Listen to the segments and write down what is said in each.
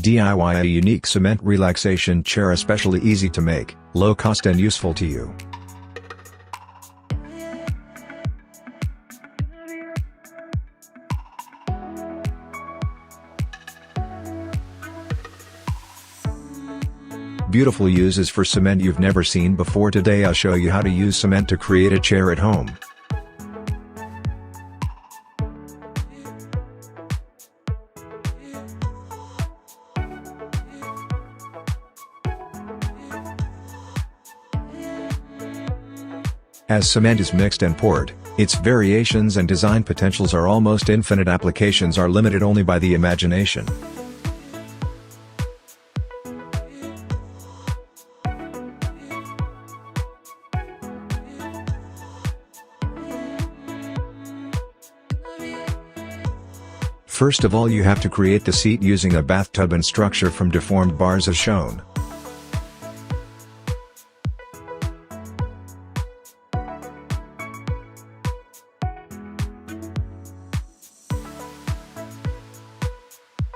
DIY a unique cement relaxation chair, especially easy to make, low cost and useful to you. Beautiful uses for cement you've never seen before. Today I'll show you how to use cement to create a chair at home. As cement is mixed and poured, its variations and design potentials are almost infinite. Applications are limited only by the imagination. First of all, you have to create the seat using a bathtub and structure from deformed bars as shown.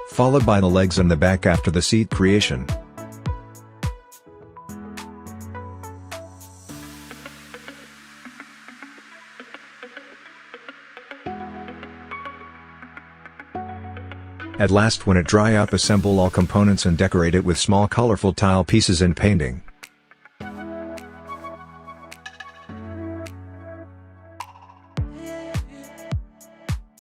Followed by the legs and the back after the seat creation. At last, when it dry up, assemble all components and decorate it with small colorful tile pieces and painting.